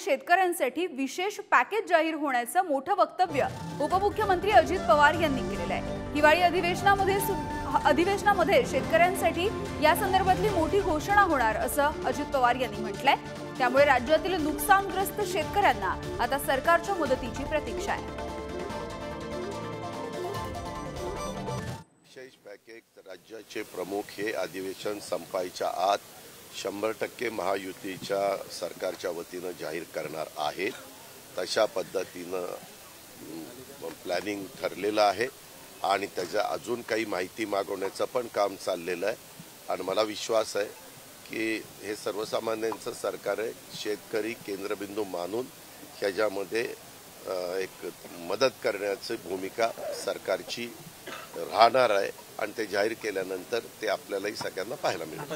शेतकऱ्यांसाठी विशेष पॅकेज जाहीर होण्याचं मोठं वक्तव्य उपमुख्यमंत्री अजित पवार यांनी केलेलं आहे। हिवाळी अधिवेशनामध्ये शेतकऱ्यांसाठी या संदर्भातली मोठी घोषणा होणार असं अजित पवार यांनी म्हटलंय। त्यामुळे राज्यातील नुकसानग्रस्त शेतकऱ्यांना आता सरकारच्या मदतीची प्रतीक्षा आहे। विशेष पॅकेज राज्याचे प्रमुख हे अधिवेशन संपायच्या आत 100% महायुतीच्या सरकारच्या वतीनं जाहीर करणार आहेत। तशा पद्धतीनं प्लॅनिंग ठरलेलं आहे आणि त्याच्या अजून काही माहिती मागवण्याचं पण काम चाललेलं आहे आणि मला विश्वास आहे की हे सर्वसामान्यांचं सरकार आहे। शेतकरी केंद्रबिंदू मानून ह्याच्यामध्ये एक मदत करण्याची भूमिका सरकारची राहणार आहे आणि ते जाहीर केल्यानंतर ते आपल्यालाही सगळ्यांना पाहायला मिळेल।